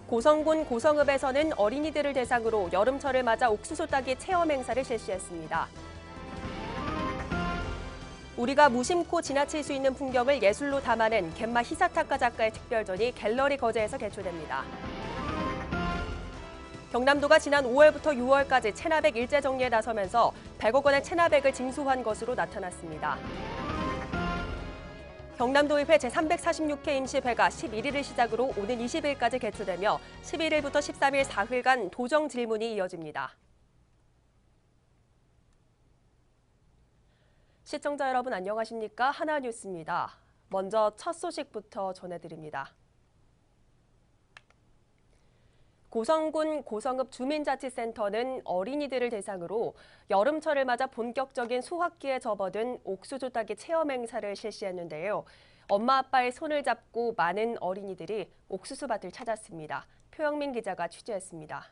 고성군 고성읍에서는 어린이들을 대상으로 여름철을 맞아 옥수수 따기 체험 행사를 실시했습니다. 우리가 무심코 지나칠 수 있는 풍경을 예술로 담아낸 갯마 히사타카 작가의 특별전이 갤러리 거제에서 개최됩니다. 경남도가 지난 5월부터 6월까지 체납액 일제 정리에 나서면서 100억 원의 체납액을 징수한 것으로 나타났습니다. 경남도의회 제346회 임시회가 11일을 시작으로 오는 20일까지 개최되며 11일부터 13일 4일간 도정 질문이 이어집니다. 시청자 여러분 안녕하십니까? 하나뉴스입니다. 먼저 첫 소식부터 전해드립니다. 고성군 고성읍 주민자치센터는 어린이들을 대상으로 여름철을 맞아 본격적인 수확기에 접어든 옥수수 따기 체험 행사를 실시했는데요. 엄마 아빠의 손을 잡고 많은 어린이들이 옥수수밭을 찾았습니다. 표영민 기자가 취재했습니다.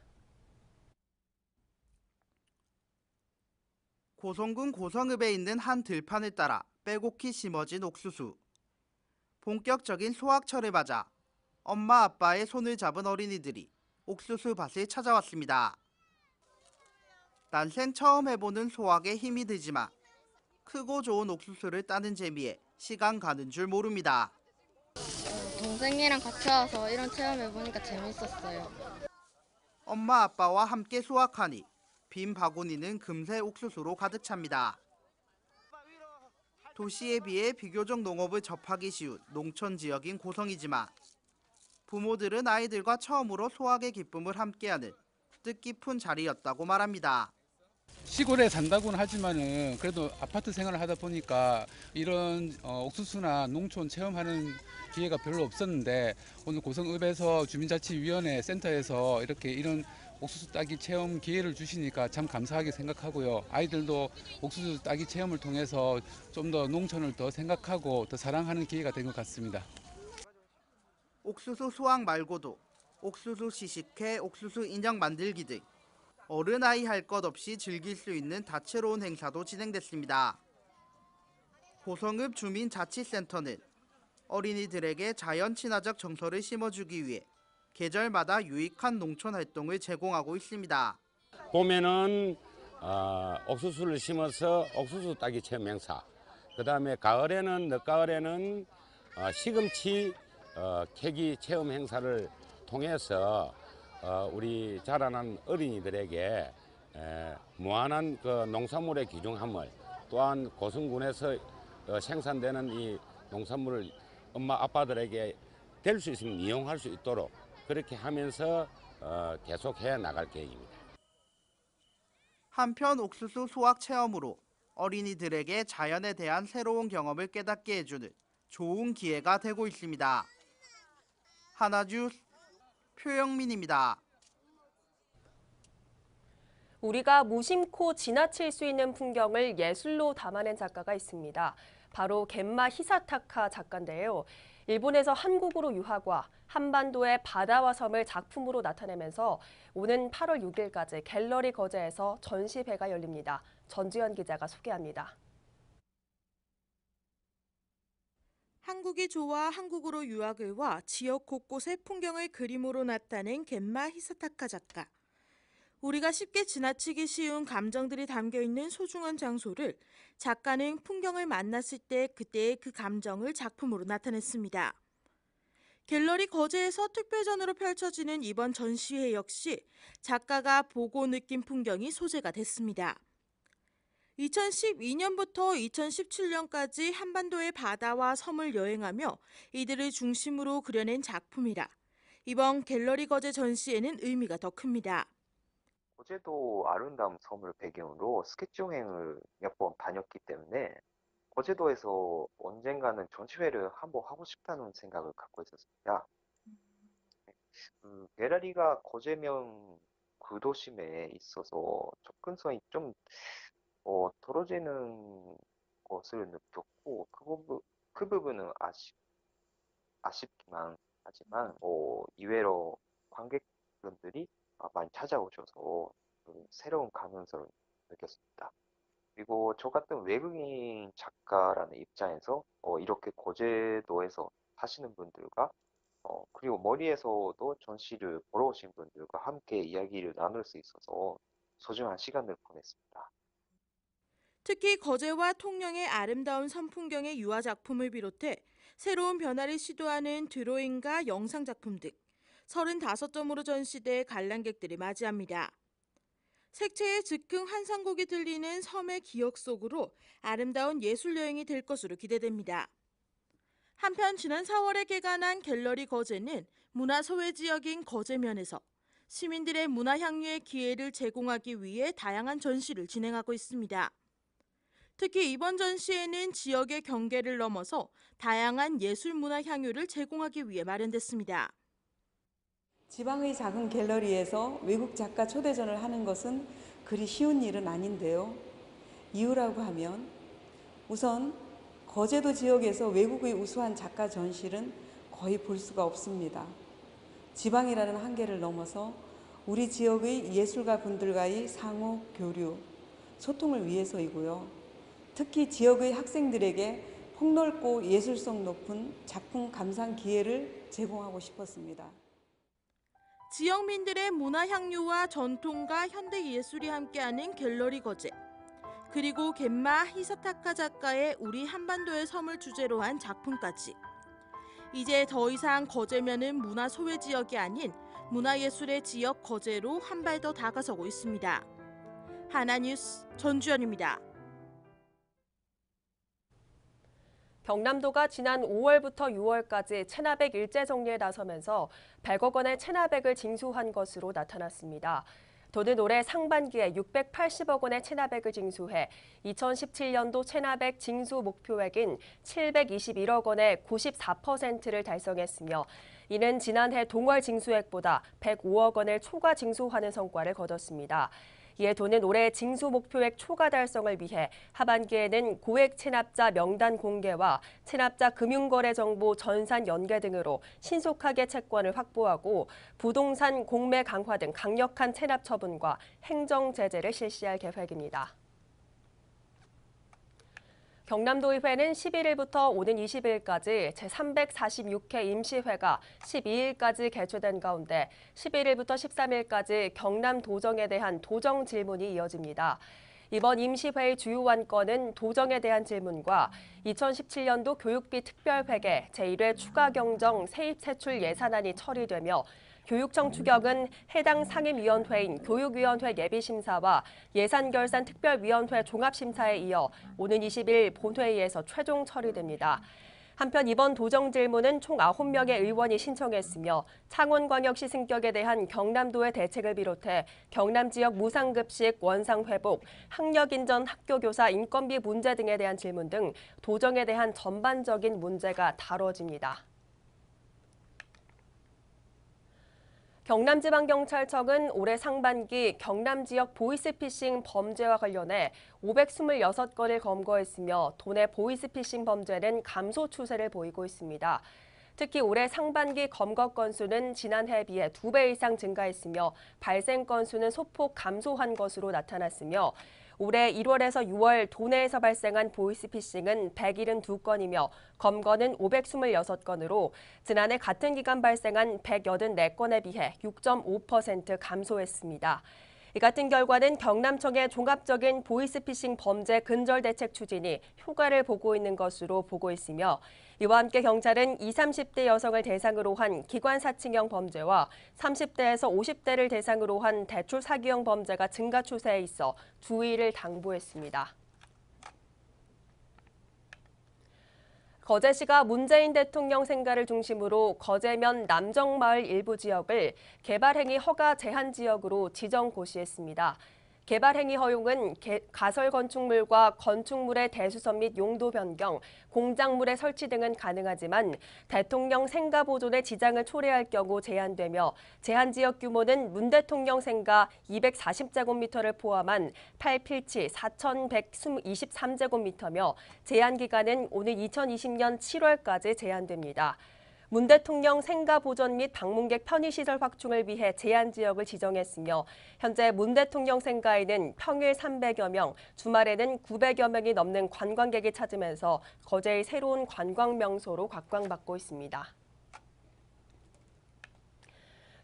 고성군 고성읍에 있는 한 들판을 따라 빼곡히 심어진 옥수수. 본격적인 수확철을 맞아 엄마 아빠의 손을 잡은 어린이들이 옥수수 밭을 찾아왔습니다. 난생 처음 해보는 수확에 힘이 들지만 크고 좋은 옥수수를 따는 재미에 시간 가는 줄 모릅니다. 동생이랑 같이 와서 이런 체험해보니까 재밌었어요. 엄마 아빠와 함께 수확하니 빈 바구니는 금세 옥수수로 가득 찹니다. 도시에 비해 비교적 농업을 접하기 쉬운 농촌 지역인 고성이지만 부모들은 아이들과 처음으로 수확의 기쁨을 함께하는 뜻깊은 자리였다고 말합니다. 시골에 산다고는 하지만은 그래도 아파트 생활을 하다 보니까 이런 옥수수나 농촌 체험하는 기회가 별로 없었는데 오늘 고성읍에서 주민자치위원회 센터에서 이렇게 이런 옥수수 따기 체험 기회를 주시니까 참 감사하게 생각하고요. 아이들도 옥수수 따기 체험을 통해서 좀 더 농촌을 더 생각하고 더 사랑하는 기회가 된 것 같습니다. 옥수수 수확 말고도 옥수수 시식회, 옥수수 인형 만들기 등 어른아이 할 것 없이 즐길 수 있는 다채로운 행사도 진행됐습니다. 고성읍 주민자치센터는 어린이들에게 자연 친화적 정서를 심어주기 위해 계절마다 유익한 농촌 활동을 제공하고 있습니다. 봄에는 옥수수를 심어서 옥수수 따기 체험 행사, 그다음에 가을에는 늦가을에는 시금치 캐기 체험 행사를 통해서 우리 자라난 어린이들에게 무한한 그 농산물의 귀중함을, 또한 고성군에서 생산되는 이 농산물을 엄마 아빠들에게 될 수 있으면 이용할 수 있도록 그렇게 하면서 계속해 나갈 계획입니다. 한편 옥수수 수확 체험으로 어린이들에게 자연에 대한 새로운 경험을 깨닫게 해주는 좋은 기회가 되고 있습니다. 하나뉴스 표영민입니다. 우리가 무심코 지나칠 수 있는 풍경을 예술로 담아낸 작가가 있습니다. 바로 갯마 히사타카 작가인데요. 일본에서 한국으로 유학와 한반도의 바다와 섬을 작품으로 나타내면서 오는 8월 6일까지 갤러리 거제에서 전시회가 열립니다. 전지현 기자가 소개합니다. 한국이 좋아 한국으로 유학을 와 지역 곳곳의 풍경을 그림으로 나타낸 갯마 히사타카 작가. 우리가 쉽게 지나치기 쉬운 감정들이 담겨 있는 소중한 장소를 작가는 풍경을 만났을 때 그때의 그 감정을 작품으로 나타냈습니다. 갤러리 거제에서 특별전으로 펼쳐지는 이번 전시회 역시 작가가 보고 느낀 풍경이 소재가 됐습니다. 2012년부터 2017년까지 한반도의 바다와 섬을 여행하며 이들을 중심으로 그려낸 작품이라 이번 갤러리 거제 전시회는 의미가 더 큽니다. 거제도 아름다운 섬을 배경으로 스케치 여행을 몇 번 다녔기 때문에 거제도에서 언젠가는 전시회를 한번 하고 싶다는 생각을 갖고 있었습니다. 갤러리가 거제면 구도심에 있어서 접근성이 좀 떨어지는 것을 느꼈고 그 부분은 아쉽기만 하지만 이외로 관객분들이 많이 찾아오셔서 새로운 감흥을 느꼈습니다. 그리고 저 같은 외국인 작가라는 입장에서 이렇게 거제도에서 사시는 분들과 그리고 머리에서도 전시를 보러 오신 분들과 함께 이야기를 나눌 수 있어서 소중한 시간을 보냈습니다. 특히 거제와 통영의 아름다운 선풍경의 유화 작품을 비롯해 새로운 변화를 시도하는 드로잉과 영상 작품 등 35점으로 전시돼 관람객들을 맞이합니다. 색채의 즉흥 환상곡이 들리는 섬의 기억 속으로 아름다운 예술 여행이 될 것으로 기대됩니다. 한편 지난 4월에 개관한 갤러리 거제는 문화 소외 지역인 거제면에서 시민들의 문화 향유의 기회를 제공하기 위해 다양한 전시를 진행하고 있습니다. 특히 이번 전시회는 지역의 경계를 넘어서 다양한 예술 문화 향유를 제공하기 위해 마련됐습니다. 지방의 작은 갤러리에서 외국 작가 초대전을 하는 것은 그리 쉬운 일은 아닌데요. 이유라고 하면 우선 거제도 지역에서 외국의 우수한 작가 전시는 거의 볼 수가 없습니다. 지방이라는 한계를 넘어서 우리 지역의 예술가 분들과의 상호 교류, 소통을 위해서이고요. 특히 지역의 학생들에게 폭넓고 예술성 높은 작품 감상 기회를 제공하고 싶었습니다. 지역민들의 문화 향유와 전통과 현대 예술이 함께하는 갤러리 거제. 그리고 겐마 히사타카 작가의 우리 한반도의 섬을 주제로 한 작품까지. 이제 더 이상 거제면은 문화 소외 지역이 아닌 문화예술의 지역 거제로 한 발 더 다가서고 있습니다. 하나뉴스 전주연입니다. 경남도가 지난 5월부터 6월까지 체납액 일제 정리에 나서면서 100억 원의 체납액을 징수한 것으로 나타났습니다. 도는 올해 상반기에 680억 원의 체납액을 징수해 2017년도 체납액 징수 목표액인 721억 원의 94%를 달성했으며 이는 지난해 동월 징수액보다 105억 원을 초과 징수하는 성과를 거뒀습니다. 이에 도는 올해 징수 목표액 초과 달성을 위해 하반기에는 고액 체납자 명단 공개와 체납자 금융거래 정보 전산 연계 등으로 신속하게 채권을 확보하고 부동산 공매 강화 등 강력한 체납 처분과 행정 제재를 실시할 계획입니다. 경남도의회는 11일부터 오는 20일까지 제346회 임시회가 12일까지 개최된 가운데 11일부터 13일까지 경남도정에 대한 도정 질문이 이어집니다. 이번 임시회의 주요 안건은 도정에 대한 질문과 2017년도 교육비 특별회계 제1회 추가 경정 세입 세출 예산안이 처리되며 교육청 추경은 해당 상임위원회인 교육위원회 예비심사와 예산결산특별위원회 종합심사에 이어 오는 20일 본회의에서 최종 처리됩니다. 한편 이번 도정 질문은 총 9명의 의원이 신청했으며 창원광역시 승격에 대한 경남도의 대책을 비롯해 경남 지역 무상급식 원상 회복, 학력 인전 학교교사 인건비 문제 등에 대한 질문 등 도정에 대한 전반적인 문제가 다뤄집니다. 경남지방경찰청은 올해 상반기 경남 지역 보이스피싱 범죄와 관련해 526건을 검거했으며 도내 보이스피싱 범죄는 감소 추세를 보이고 있습니다. 특히 올해 상반기 검거 건수는 지난해에 비해 2배 이상 증가했으며 발생 건수는 소폭 감소한 것으로 나타났으며 올해 1월에서 6월 도내에서 발생한 보이스피싱은 172건이며 검거는 526건으로 지난해 같은 기간 발생한 184건에 비해 6.5% 감소했습니다. 이 같은 결과는 경남청의 종합적인 보이스피싱 범죄 근절 대책 추진이 효과를 보고 있는 것으로 보고 있으며 이와 함께 경찰은 20, 30대 여성을 대상으로 한 기관 사칭형 범죄와 30대에서 50대를 대상으로 한 대출 사기형 범죄가 증가 추세에 있어 주의를 당부했습니다. 거제시가 문재인 대통령 생가를 중심으로 거제면 남정마을 일부 지역을 개발행위 허가 제한 지역으로 지정 고시했습니다. 개발행위 허용은 가설 건축물과 건축물의 대수선 및 용도 변경, 공작물의 설치 등은 가능하지만 대통령 생가 보존에 지장을 초래할 경우 제한되며 제한 지역 규모는 문 대통령 생가 240제곱미터를 포함한 8필지 4,123제곱미터며 제한 기간은 오는 2020년 7월까지 제한됩니다. 문 대통령 생가 보전 및 방문객 편의시설 확충을 위해 제한 지역을 지정했으며 현재 문 대통령 생가에는 평일 300여 명, 주말에는 900여 명이 넘는 관광객이 찾으면서 거제의 새로운 관광 명소로 각광받고 있습니다.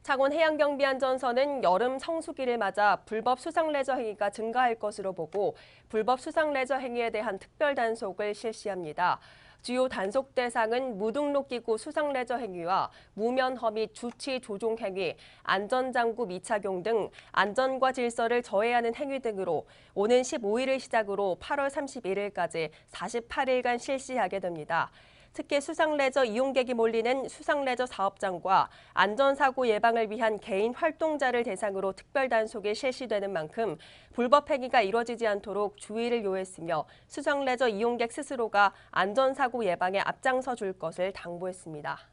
창원해양경비안전서는 여름 성수기를 맞아 불법 수상레저 행위가 증가할 것으로 보고 불법 수상레저 행위에 대한 특별 단속을 실시합니다. 주요 단속 대상은 무등록기구 수상레저 행위와 무면허 및 주치 조종 행위, 안전장구 미착용 등 안전과 질서를 저해하는 행위 등으로 오는 15일을 시작으로 8월 31일까지 48일간 실시하게 됩니다. 특히 수상레저 이용객이 몰리는 수상레저 사업장과 안전사고 예방을 위한 개인 활동자를 대상으로 특별 단속이 실시되는 만큼 불법 행위가 이뤄지지 않도록 주의를 요했으며 수상레저 이용객 스스로가 안전사고 예방에 앞장서 줄 것을 당부했습니다.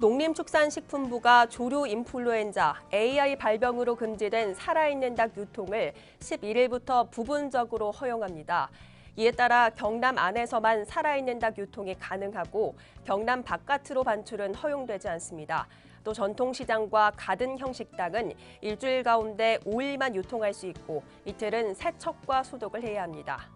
농림축산식품부가 조류 인플루엔자 AI 발병으로 금지된 살아있는 닭 유통을 11일부터 부분적으로 허용합니다. 이에 따라 경남 안에서만 살아있는 닭 유통이 가능하고 경남 바깥으로 반출은 허용되지 않습니다. 또 전통시장과 가든형 식당은 일주일 가운데 5일만 유통할 수 있고 이틀은 세척과 소독을 해야 합니다.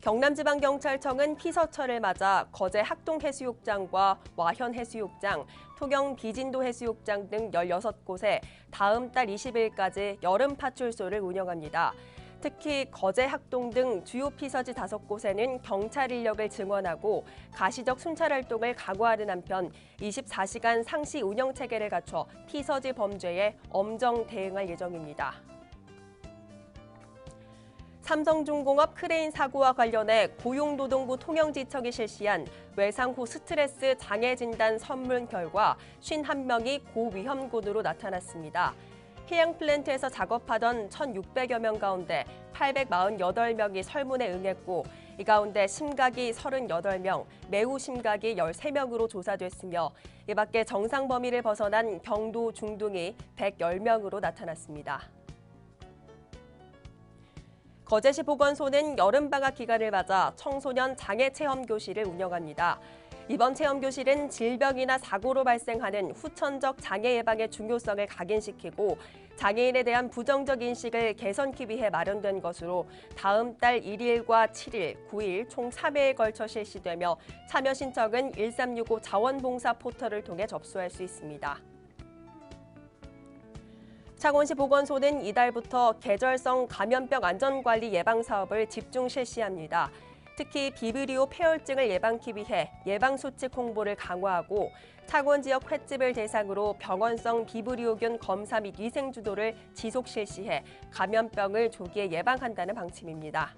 경남지방경찰청은 피서철을 맞아 거제 학동해수욕장과 와현해수욕장, 토경 비진도 해수욕장 등 16곳에 다음 달 20일까지 여름 파출소를 운영합니다. 특히 거제 학동 등 주요 피서지 5곳에는 경찰 인력을 증원하고 가시적 순찰 활동을 강화하는 한편 24시간 상시 운영 체계를 갖춰 피서지 범죄에 엄정 대응할 예정입니다. 삼성중공업 크레인 사고와 관련해 고용노동부 통영지청이 실시한 외상 후 스트레스 장애 진단 선문 결과 51명이 고위험군으로 나타났습니다. 해양 플랜트에서 작업하던 1,600여 명 가운데 848명이 설문에 응했고 이 가운데 심각이 38명, 매우 심각이 13명으로 조사됐으며 이 밖에 정상 범위를 벗어난 경도 중등이 110명으로 나타났습니다. 거제시 보건소는 여름방학 기간을 맞아 청소년 장애체험교실을 운영합니다. 이번 체험교실은 질병이나 사고로 발생하는 후천적 장애 예방의 중요성을 각인시키고 장애인에 대한 부정적 인식을 개선하기 위해 마련된 것으로 다음 달 1일과 7일, 9일 총 3회에 걸쳐 실시되며 참여 신청은 1365 자원봉사 포털을 통해 접수할 수 있습니다. 창원시 보건소는 이달부터 계절성 감염병 안전관리 예방 사업을 집중 실시합니다. 특히 비브리오 폐혈증을 예방하기 위해 예방수칙 홍보를 강화하고 창원 지역 횟집을 대상으로 병원성 비브리오균 검사 및 위생주도를 지속 실시해 감염병을 조기에 예방한다는 방침입니다.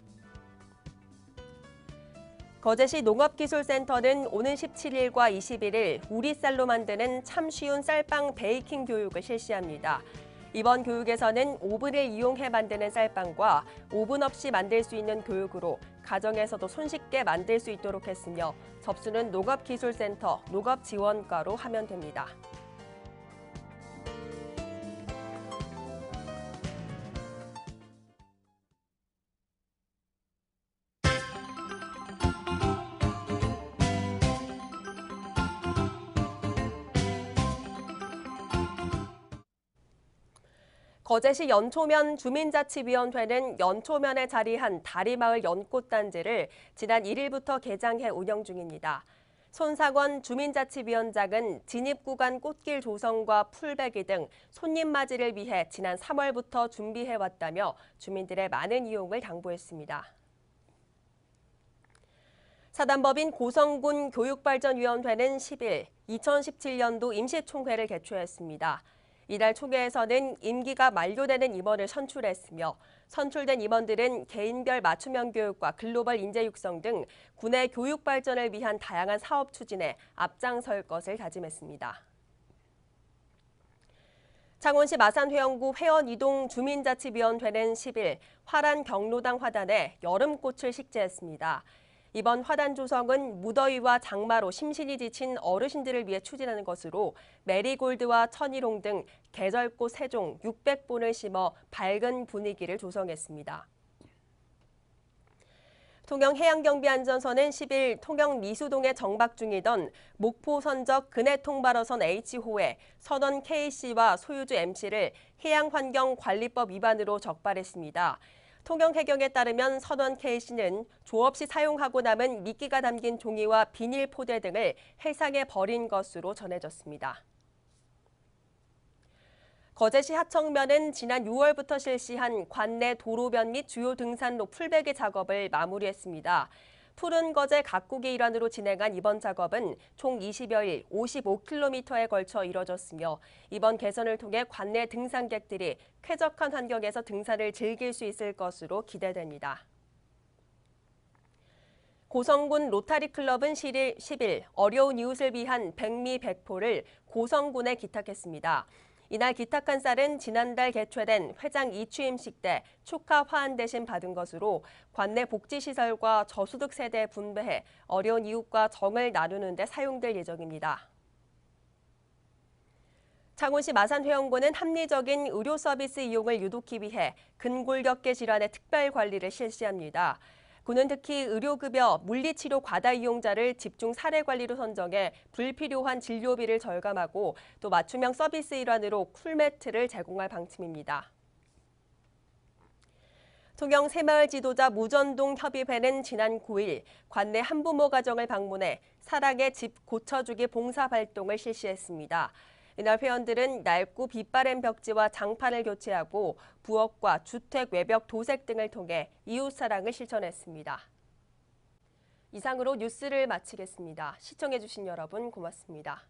거제시 농업기술센터는 오는 17일과 21일 우리 쌀로 만드는 참 쉬운 쌀빵 베이킹 교육을 실시합니다. 이번 교육에서는 오븐을 이용해 만드는 쌀빵과 오븐 없이 만들 수 있는 교육으로 가정에서도 손쉽게 만들 수 있도록 했으며 접수는 농업기술센터, 농업지원과로 하면 됩니다. 거제시 연초면 주민자치위원회는 연초면에 자리한 다리마을 연꽃단지를 지난 1일부터 개장해 운영 중입니다. 손상원 주민자치위원장은 진입구간 꽃길 조성과 풀베기 등 손님 맞이를 위해 지난 3월부터 준비해왔다며 주민들의 많은 이용을 당부했습니다. 사단법인 고성군 교육발전위원회는 10일 2017년도 임시총회를 개최했습니다. 이날 총회에서는 임기가 만료되는 임원을 선출했으며 선출된 임원들은 개인별 맞춤형 교육과 글로벌 인재 육성 등 군의 교육 발전을 위한 다양한 사업 추진에 앞장설 것을 다짐했습니다. 창원시 마산회원구 회원이동 주민자치위원회는 10일 화란 경로당 화단에 여름꽃을 식재했습니다. 이번 화단 조성은 무더위와 장마로 심신이 지친 어르신들을 위해 추진하는 것으로 메리골드와 천일홍 등 계절꽃 3종 600본을 심어 밝은 분위기를 조성했습니다. 통영해양경비안전선은 10일 통영 미수동에 정박 중이던 목포 선적 근해통발어선 H호에 선원 K씨와 소유주 M씨를 해양환경관리법 위반으로 적발했습니다. 통영해경에 따르면 선원 K씨는 조 없이 사용하고 남은 미끼가 담긴 종이와 비닐 포대 등을 해상에 버린 것으로 전해졌습니다. 거제시 하청면은 지난 6월부터 실시한 관내 도로변 및 주요 등산로 풀베개 작업을 마무리했습니다. 푸른 거제 가꾸기 일환으로 진행한 이번 작업은 총 20여일 55km에 걸쳐 이뤄졌으며 이번 개선을 통해 관내 등산객들이 쾌적한 환경에서 등산을 즐길 수 있을 것으로 기대됩니다. 고성군 로타리클럽은 10일 어려운 이웃을 위한 백미 백포를 고성군에 기탁했습니다. 이날 기탁한 쌀은 지난달 개최된 회장 이취임식 때 축하 화환 대신 받은 것으로 관내 복지시설과 저소득 세대에 분배해 어려운 이웃과 정을 나누는 데 사용될 예정입니다. 창원시 마산회원군은 합리적인 의료 서비스 이용을 유도하기 위해 근골격계 질환의 특별 관리를 실시합니다. 군은 특히 의료급여, 물리치료 과다 이용자를 집중 사례 관리로 선정해 불필요한 진료비를 절감하고 또 맞춤형 서비스 일환으로 쿨매트를 제공할 방침입니다. 통영 새마을 지도자 무전동 협의회는 지난 9일 관내 한부모 가정을 방문해 사랑의 집 고쳐주기 봉사활동을 실시했습니다. 이날 회원들은 낡고 빛바랜 벽지와 장판을 교체하고 부엌과 주택 외벽 도색 등을 통해 이웃사랑을 실천했습니다. 이상으로 뉴스를 마치겠습니다. 시청해주신 여러분 고맙습니다.